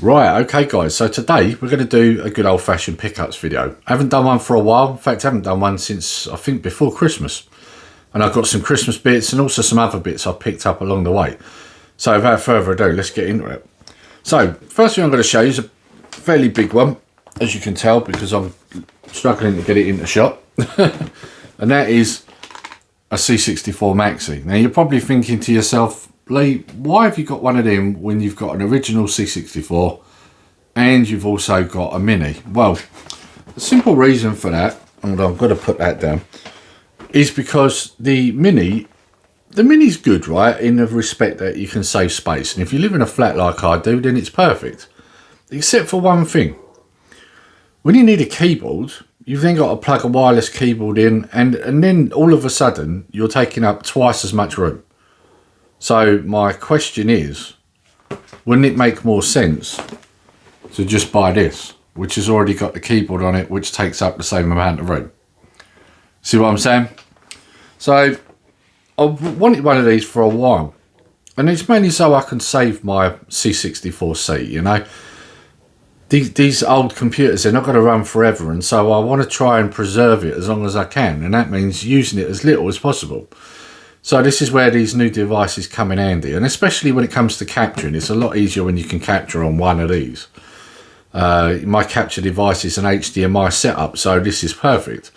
Right, okay guys, so today we're going to do a good old-fashioned pickups video. I haven't done one for a while. In fact, I haven't done one since, I think, before Christmas. And I've got some Christmas bits and also some other bits I've picked up along the way. So without further ado, let's get into it. So, first thing I'm going to show you is a fairly big one, as you can tell, because I'm struggling to get it into shot. And that is a C64 Maxi. Now, you're probably thinking to yourself, Lee, why have you got one of them when you've got an original C64 and you've also got a Mini? Well, the simple reason for that, and I'm going to put that down, is because the Mini's good, right, in the respect that you can save space. And if you live in a flat like I do, then it's perfect. Except for one thing. When you need a keyboard, you've then got to plug a wireless keyboard in, and then all of a sudden, you're taking up twice as much room. So my question is, wouldn't it make more sense to just buy this, which has already got the keyboard on it, which takes up the same amount of room? See what I'm saying? So I've wanted one of these for a while, and it's mainly so I can save my C64C, you know. These old computers, they're not going to run forever, and so I want to try and preserve it as long as I can, and that means using it as little as possible. So this is where these new devices come in handy, and especially when it comes to capturing, it's a lot easier when you can capture on one of these. My capture device is an HDMI setup, so this is perfect.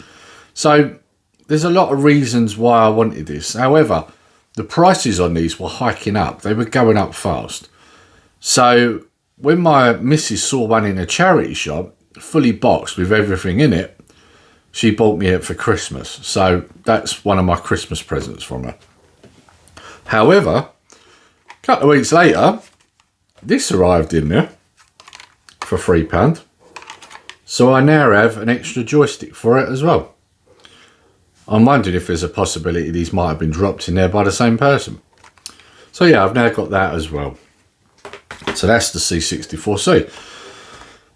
So there's a lot of reasons why I wanted this. However, the prices on these were hiking up. They were going up fast. So when my missus saw one in a charity shop, fully boxed with everything in it, she bought me it for Christmas. So that's one of my Christmas presents from her. However, a couple of weeks later, this arrived in there for £3. So I now have an extra joystick for it as well. I'm wondering if there's a possibility these might have been dropped in there by the same person. So yeah, I've now got that as well. So that's the C64C.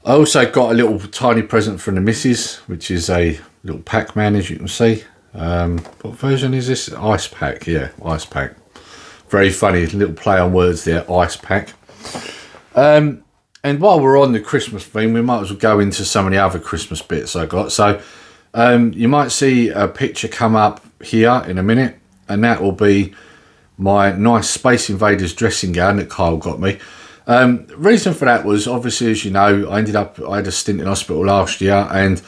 I also got a little tiny present from the missus, which is a little Pac-Man, as you can see. What version is this? Ice Pack, yeah, Ice Pack. Very funny little play on words there, Ice Pack. And while we're on the Christmas theme, we might as well go into some of the other Christmas bits I got. So you might see a picture come up here in a minute, and that will be my nice Space Invaders dressing gown that Kyle got me. The reason for that was, obviously, as you know, I had a stint in hospital last year, and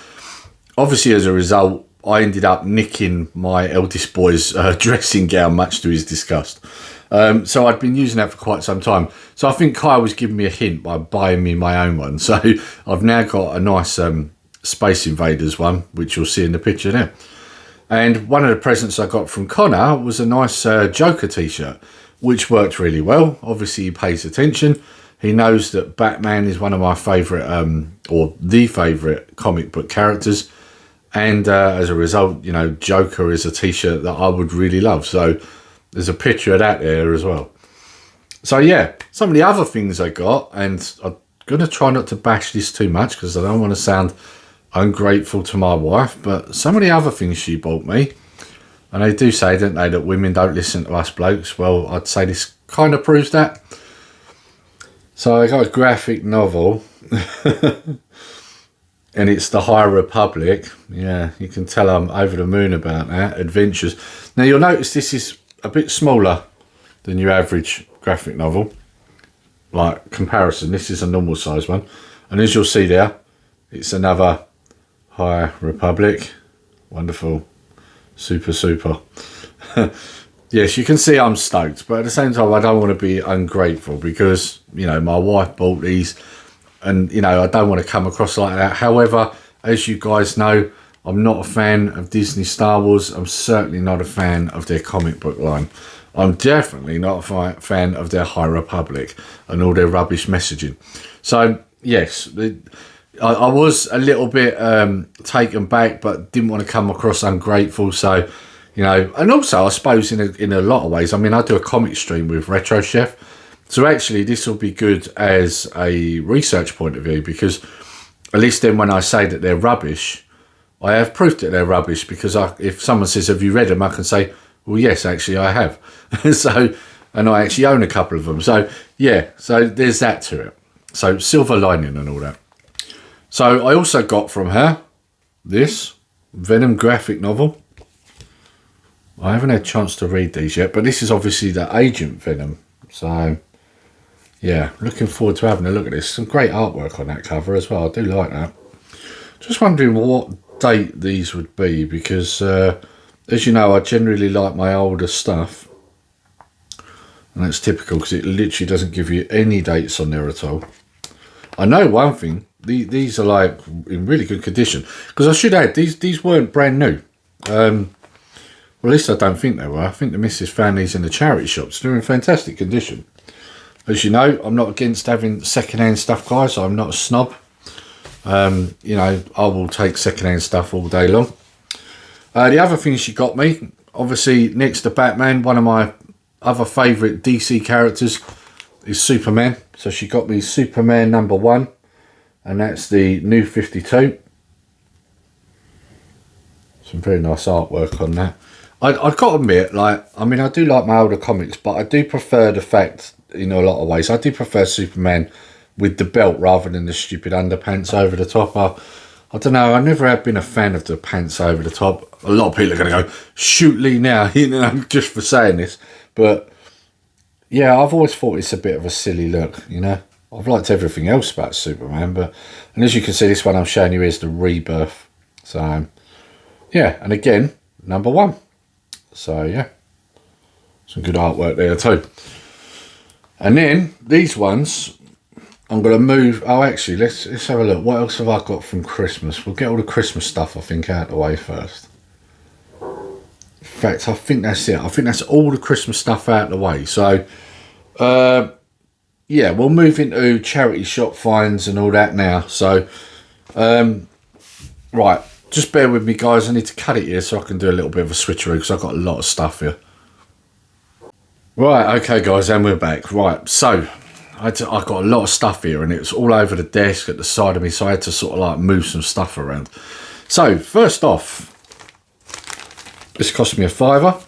obviously as a result, I ended up nicking my eldest boy's dressing gown, much to his disgust. So I'd been using that for quite some time. So I think Kyle was giving me a hint by buying me my own one. So I've now got a nice Space Invaders one, which you'll see in the picture there. And one of the presents I got from Connor was a nice Joker t-shirt, which worked really well. Obviously, he pays attention. He knows that Batman is one of my favourite, or the favourite comic book characters. And as a result, you know, Joker is a t-shirt that I would really love. So there's a picture of that there as well. So yeah, some of the other things I got, and I'm going to try not to bash this too much because I don't want to sound ungrateful to my wife, but some of the other things she bought me, and they do say, don't they, that women don't listen to us blokes. Well, I'd say this kind of proves that. So I got a graphic novel, and it's The High Republic. Yeah, you can tell I'm over the moon about that. Adventures. Now, you'll notice this is a bit smaller than your average graphic novel. Like, comparison, this is a normal size one. And as you'll see there, it's another High Republic. Wonderful. Super. Yes, you can see I'm stoked, but at the same time I don't want to be ungrateful because, you know, my wife bought these, and, you know, I don't want to come across like that. However, as you guys know, I'm not a fan of Disney Star Wars. I'm certainly not a fan of their comic book line. I'm definitely not a fan of their High Republic and all their rubbish messaging. So yes, I was a little bit taken back, but didn't want to come across ungrateful. So, you know, and also I suppose in a lot of ways, I mean, I do a comic stream with Retro Chef. So actually this will be good as a research point of view, because at least then when I say that they're rubbish, I have proof that they're rubbish, because if someone says, have you read them? I can say, well, yes, actually I have. So, and I actually own a couple of them. So yeah, so there's that to it. So silver lining and all that. So I also got from her this Venom graphic novel. I haven't had a chance to read these yet, but this is obviously the Agent Venom. So yeah, looking forward to having a look at this. Some great artwork on that cover as well. I do like that. Just wondering what date these would be, because as you know, I generally like my older stuff. And that's typical because it literally doesn't give you any dates on there at all. I know one thing, these are like in really good condition. Because I should add, these weren't brand new. Well, at least I don't think they were. I think the missus found these in the charity shops. They're in fantastic condition. As you know, I'm not against having second-hand stuff, guys. I'm not a snob. You know, I will take second-hand stuff all day long. The other thing she got me, obviously next to Batman, one of my other favourite DC characters is Superman. So she got me Superman #1, and that's the New 52. Some very nice artwork on that. I've got to admit, like, I mean, I do like my older comics, but I do prefer the fact, in a lot of ways, I do prefer Superman with the belt rather than the stupid underpants over the top. I don't know, I never have been a fan of the pants over the top. A lot of people are going to go, shoot Lee now, you know, just for saying this. But yeah, I've always thought it's a bit of a silly look, you know. I've liked everything else about Superman, and as you can see, this one I'm showing you is the Rebirth. So yeah, and again, #1. So yeah, some good artwork there too. And then these ones, I'm going to move. Oh, actually, let's have a look. What else have I got from Christmas? We'll get all the Christmas stuff, I think, out of the way first. In fact, I think that's it. I think that's all the Christmas stuff out of the way. So yeah, we'll move into charity shop finds and all that now. So right, just bear with me, guys. I need to cut it here so I can do a little bit of a switcheroo, because I've got a lot of stuff here. Right, okay, guys, and we're back. Right, so I got a lot of stuff here, and it's all over the desk at the side of me, so I had to sort of like move some stuff around. So first off, this cost me £5.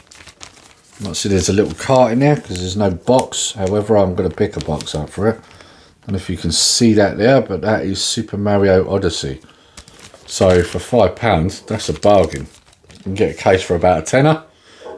You might see there's a little cart in there because there's no box. However, I'm going to pick a box up for it. I don't know if you can see that there, but that is Super Mario Odyssey. So for £5, that's a bargain. You can get a case for about a tenner.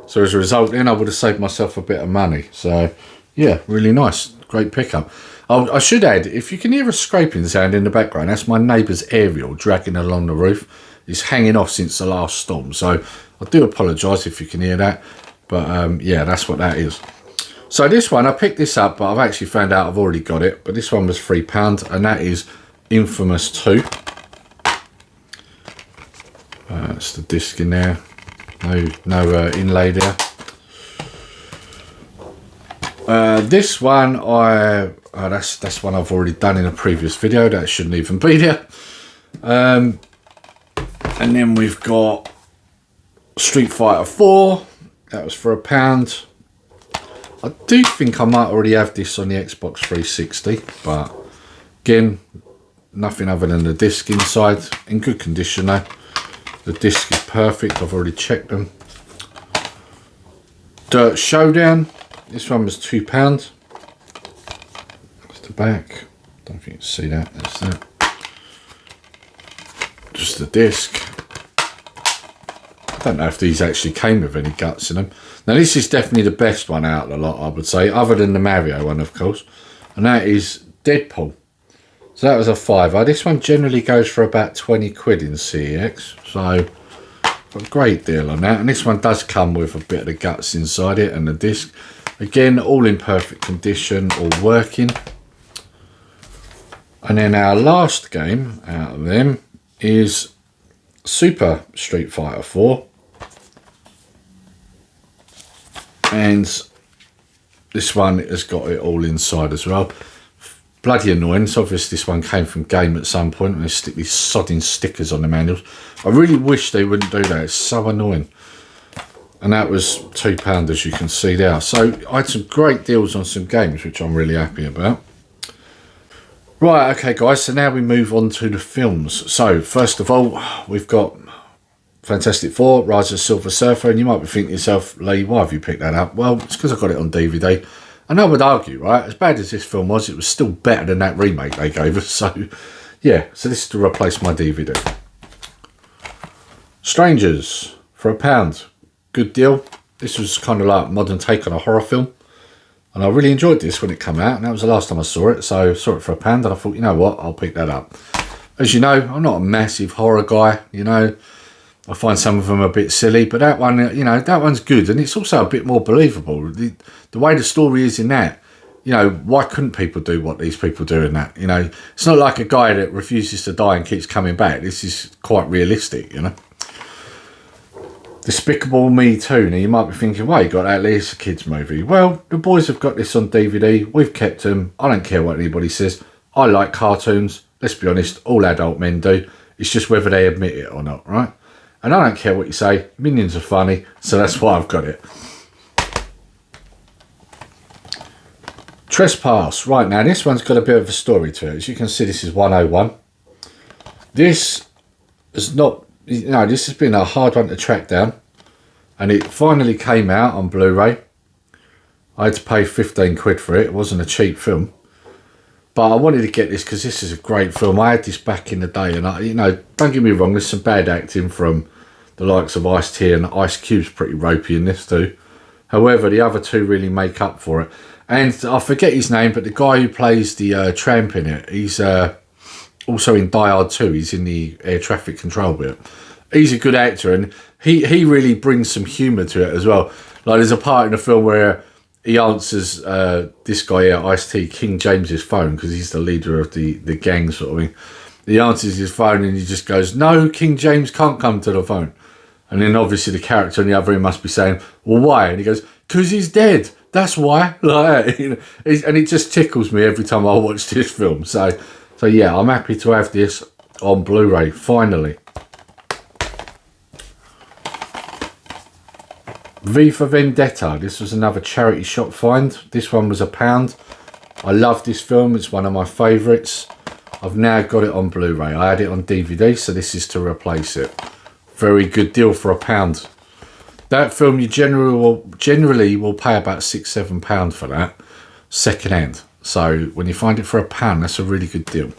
So as a result, then I would have saved myself a bit of money. So yeah, really nice, great pickup. I should add, if you can hear a scraping sound in the background, that's my neighbour's aerial dragging along the roof. It's hanging off since the last storm, so I do apologise if you can hear that. But yeah, that's what that is. So this one, I picked this up, but I've actually found out I've already got it. But this one was £3, and that is Infamous 2. That's the disc in there. No inlay there. This one, that's one I've already done in a previous video. That shouldn't even be there. And then we've got Street Fighter 4. That was for £1. I do think I might already have this on the Xbox 360, but again, nothing other than the disc inside. In good condition though. The disc is perfect, I've already checked them. Dirt Showdown, this one was £2. That's the back, don't think you can see that, that's that. Just the disc. I don't know if these actually came with any guts in them. Now this is definitely the best one out of the lot, I would say, other than the Mario one, of course. And that is Deadpool. So that was a £5. This one generally goes for about 20 quid in CEX. So got a great deal on that. And this one does come with a bit of the guts inside it and the disc. Again, all in perfect condition, all working. And then our last game out of them is Super Street Fighter 4. And this one has got it all inside as well. Bloody annoying. So obviously this one came from Game at some point, and they stick these sodding stickers on the manuals. I really wish they wouldn't do that. It's so annoying. And that was £2, as you can see there. So I had some great deals on some games, which I'm really happy about. Right, okay guys, so now we move on to the films. So first of all, we've got Fantastic Four, Rise of the Silver Surfer, and you might be thinking to yourself, Lee, why have you picked that up? Well, it's because I got it on DVD. And I would argue, right, as bad as this film was, it was still better than that remake they gave us. So, yeah, so this is to replace my DVD. Strangers, for £1. Good deal. This was kind of like a modern take on a horror film. And I really enjoyed this when it came out. And that was the last time I saw it. So I saw it for £1 and I thought, you know what, I'll pick that up. As you know, I'm not a massive horror guy, you know. I find some of them a bit silly, but that one, you know, that one's good. And it's also a bit more believable. The way the story is in that, you know, why couldn't people do what these people do in that? You know, it's not like a guy that refuses to die and keeps coming back. This is quite realistic, you know. Despicable Me 2. Now, you might be thinking, well, you got that, it's a kids' movie. Well, the boys have got this on DVD. We've kept them. I don't care what anybody says. I like cartoons. Let's be honest, all adult men do. It's just whether they admit it or not, right? And I don't care what you say. Minions are funny, so that's why I've got it. Trespass. Right, now this one's got a bit of a story to it. As you can see, this is 101. This is not, you know, this has been a hard one to track down. And it finally came out on Blu-ray. I had to pay 15 quid for it. It wasn't a cheap film. But I wanted to get this because this is a great film. I had this back in the day. And, you know, don't get me wrong, there's some bad acting from the likes of Ice-T, and Ice Cube's pretty ropey in this too. However, the other two really make up for it. And I forget his name, but the guy who plays the tramp in it, he's also in Die Hard 2. He's in the air traffic control bit. He's a good actor, and he really brings some humour to it as well. Like, there's a part in the film where he answers this guy here, Ice-T, King James's phone, because he's the leader of the gang sort of thing. He answers his phone and he just goes, "No, King James can't come to the phone." And then obviously the character on the other end must be saying, "Well, why?" And he goes, "'Cause he's dead. That's why." Like that, you know, and it just tickles me every time I watch this film. So yeah, I'm happy to have this on Blu-ray finally. V for Vendetta. This was another charity shop find. This one was £1. I love this film. It's one of my favourites. I've now got it on Blu-ray. I had it on DVD, so this is to replace it. Very good deal for £1. That film you generally will pay about £6-7 for that, second hand. So when you find it for £1, that's a really good deal.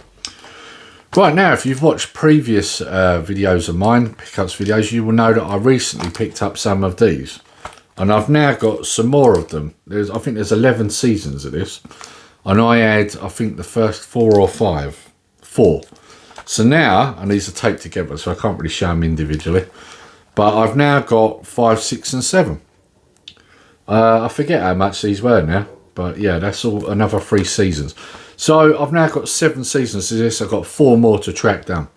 Right, now, if you've watched previous videos of mine, pickups videos, you will know that I recently picked up some of these. And I've now got some more of them. I think there's 11 seasons of this. And I had, I think, the first 4 or 5. 4. So now, and these are taped together, so I can't really show them individually. But I've now got 5, 6 and 7. I forget how much these were now. But yeah, that's all another 3 seasons. So I've now got 7 seasons of this. I've got 4 more to track down.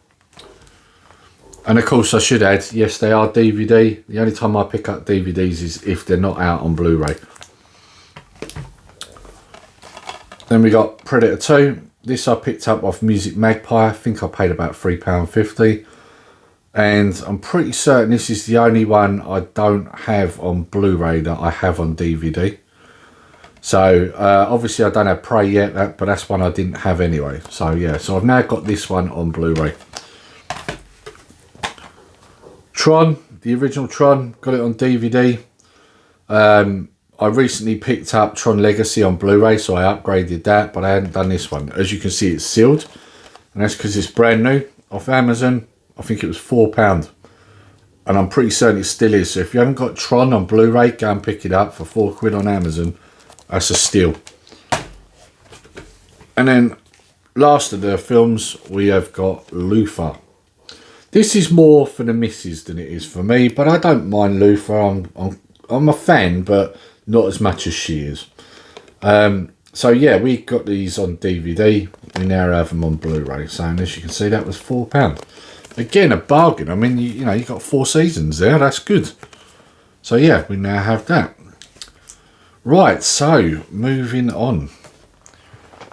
And of course I should add, yes, they are DVD. The only time I pick up DVDs is if they're not out on Blu-ray. Then we got Predator 2. This I picked up off Music Magpie. I think I paid about £3.50. And I'm pretty certain this is the only one I don't have on Blu-ray that I have on DVD. So obviously I don't have Prey yet, but that's one I didn't have anyway. So yeah, so I've now got this one on Blu-ray. Tron, the original Tron, got it on DVD. I recently picked up Tron Legacy on Blu-ray, so I upgraded that, but I hadn't done this one. As you can see, it's sealed, and that's because it's brand new off Amazon. I think it was £4, and I'm pretty certain it still is. So if you haven't got Tron on Blu-ray, go and pick it up for £4 on Amazon. That's a steal. And then last of the films, we have got Luther. This is more for the missus than it is for me, but I don't mind Luther. I'm a fan, but not as much as she is. So yeah, we got these on DVD. We now have them on Blu-ray. So as you can see, that was £4. Again, a bargain. I mean, you know, you got 4 seasons there. That's good. So yeah, we now have that. Right, so moving on.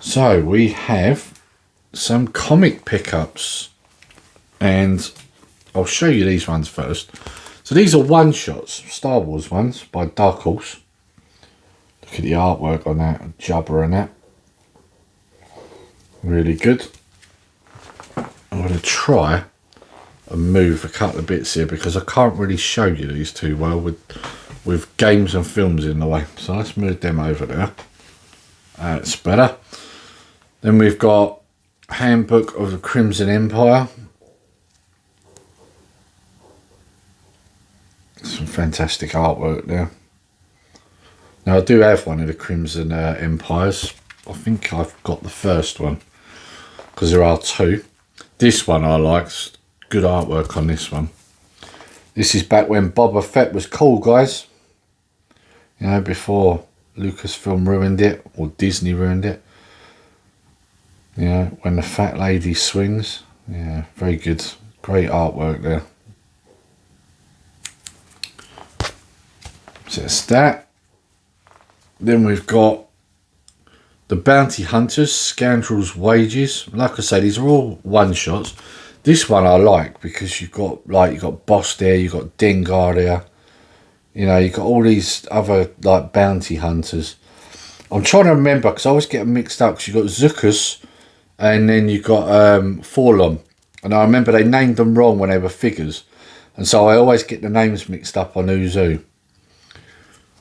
So we have some comic pickups. And I'll show you these ones first. So these are one-shots, Star Wars ones by Dark Horse. Look at the artwork on that, Jabba and that. Really good. I'm going to try and move a couple of bits here because I can't really show you these too well with games and films in the way. So let's move them over there. That's better. Then we've got Handbook of the Crimson Empire. Some fantastic artwork there. Now I do have one of the Crimson Empires. I think I've got the first one because there are two. This one I like. Good artwork on this one. This is back when Boba Fett was cool, guys. You know, before Lucasfilm ruined it or Disney ruined it. You know, when the fat lady swings. Yeah, very good. Great artwork there. So that's that. Then we've got the Bounty Hunters, Scoundrel's Wages. Like I say, these are all one-shots. This one I like because you've got Boss there, you've got Dengar there. You know, you've got all these other like bounty hunters. I'm trying to remember because I always get them mixed up because you've got Zuckus and then you've got Forlom. And I remember they named them wrong when they were figures. And so I always get the names mixed up on who's who.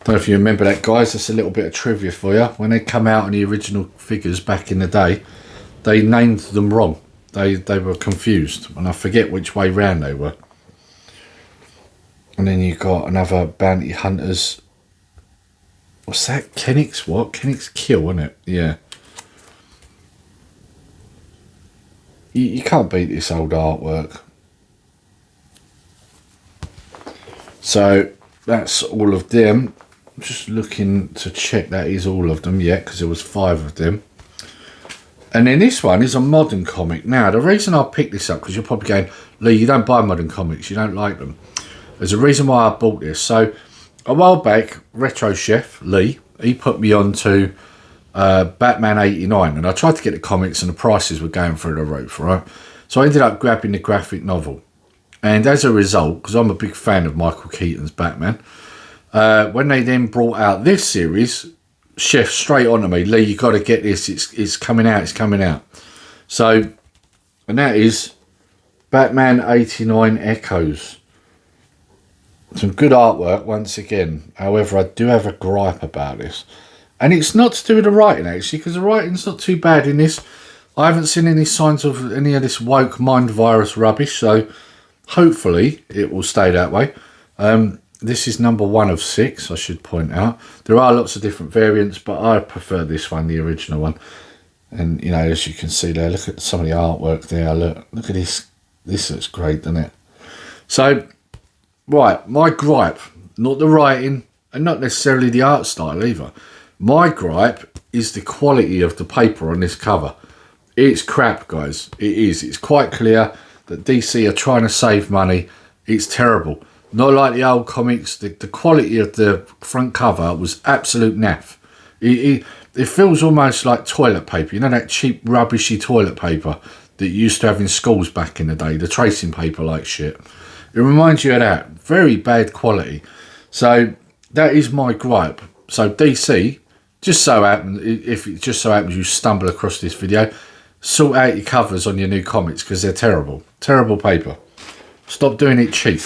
Don't know if you remember that, guys. That's a little bit of trivia for you. When they come out on the original figures back in the day, they named them wrong. They were confused, and I forget which way round they were. And then you got another Bounty Hunters. What's that? Kennick's what? Kennick's Kill, isn't it? Yeah. You can't beat this old artwork. So that's all of them. I'm just looking to check that is all of them yet, because there was 5 of them. And then this one is a modern comic. Now, the reason I picked this up, because you're probably going, Lee, you don't buy modern comics, you don't like them. There's a reason why I bought this. So, a while back, Retro Chef, Lee, he put me on to Batman 89. And I tried to get the comics and the prices were going through the roof, right? So I ended up grabbing the graphic novel. And as a result, because I'm a big fan of Michael Keaton's Batman, when they then brought out this series, Chef straight on to me, Lee, you got to get this. It's coming out. It's coming out. So, and that is Batman 89 Echoes. Some good artwork once again. However, I do have a gripe about this, and it's not to do with the writing actually, because the writing's not too bad in this. I haven't seen any signs of any of this woke mind virus rubbish, so hopefully it will stay that way. This is number 1 of 6, I should point out. There are lots of different variants, but I prefer this one, the original one. And, you know, as you can see there, look at some of the artwork there. Look at this. This looks great, doesn't it? So, right, my gripe, not the writing, and not necessarily the art style either. My gripe is the quality of the paper on this cover. It's crap, guys. It is. It's quite clear that DC are trying to save money. It's terrible. Not like the old comics. The quality of the front cover was absolute naff. It feels almost like toilet paper. You know that cheap, rubbishy toilet paper that you used to have in schools back in the day? The tracing paper like shit. It reminds you of that. Very bad quality. So that is my gripe. So DC, just so happens, if it just so happens you stumble across this video, sort out your covers on your new comics because they're terrible. Terrible paper. Stop doing it cheap.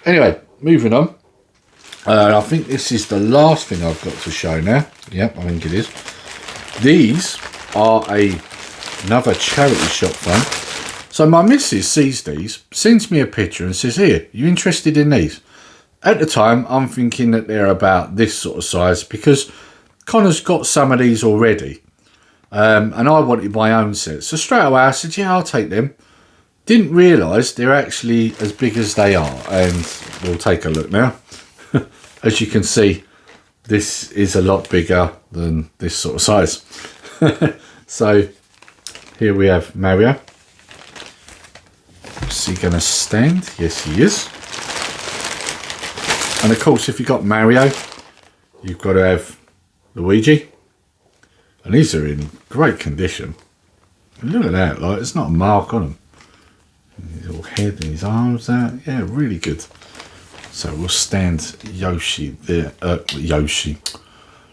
Anyway, moving on. I think this is the last thing I've got to show now. Yep, I think it is. These are another charity shop fund. So my missus sees these, sends me a picture and says, here, you interested in these? At the time, I'm thinking that they're about this sort of size because Connor's got some of these already. And I wanted my own set. So straight away I said, yeah, I'll take them. Didn't realise they're actually as big as they are, and we'll take a look now. As you can see, this is a lot bigger than this sort of size. So here we have Mario. Is he going to stand? Yes, he is. And of course, if you've got Mario, you've got to have Luigi. And these are in great condition. Look at that, like it's not a mark on them. His little head and his arms out. Yeah, really good. So we'll stand Yoshi there.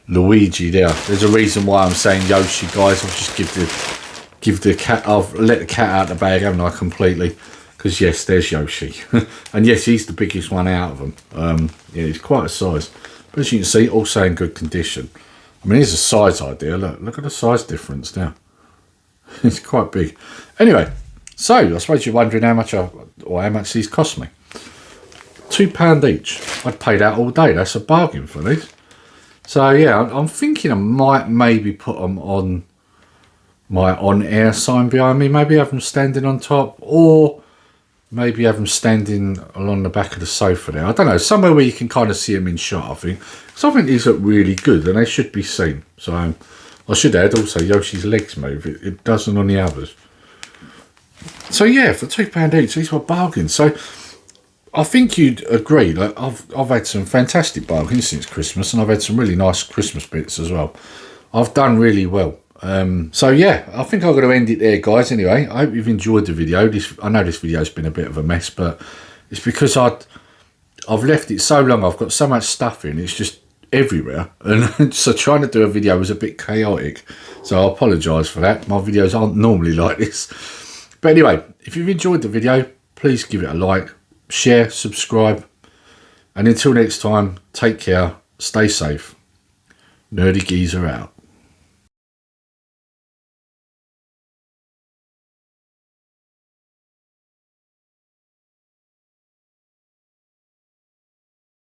Luigi there. There's a reason why I'm saying Yoshi, guys. I'll just give the cat. I've let the cat out of the bag, haven't I, completely? Because yes, there's Yoshi, and yes, he's the biggest one out of them. Yeah, he's quite a size. But as you can see, also in good condition. I mean, here's a size idea. Look at the size difference now. It's quite big. Anyway, so I suppose you're wondering how much these cost me. £2 each. I'd pay that all day. That's a bargain for these. So yeah, I'm thinking I might maybe put them on my on-air sign behind me. Maybe have them standing on top, or maybe have them standing along the back of the sofa there. I don't know, somewhere where you can kind of see them in shot, I think. Because I think these look really good and they should be seen. So I should add also Yoshi's legs move. It doesn't on the others. So yeah, for £2 each, these were bargains. So I think you'd agree. Like I've had some fantastic bargains since Christmas, and I've had some really nice Christmas bits as well. I've done really well. So yeah, I think I'm going to end it there, guys. Anyway, I hope you've enjoyed the video. I know this video's been a bit of a mess, but it's because I've left it so long. I've got so much stuff in. It's just everywhere, and so trying to do a video was a bit chaotic. So I apologise for that. My videos aren't normally like this. But anyway, if you've enjoyed the video, please give it a like, share, subscribe, and until next time, take care, stay safe. Nerdy Geezer out.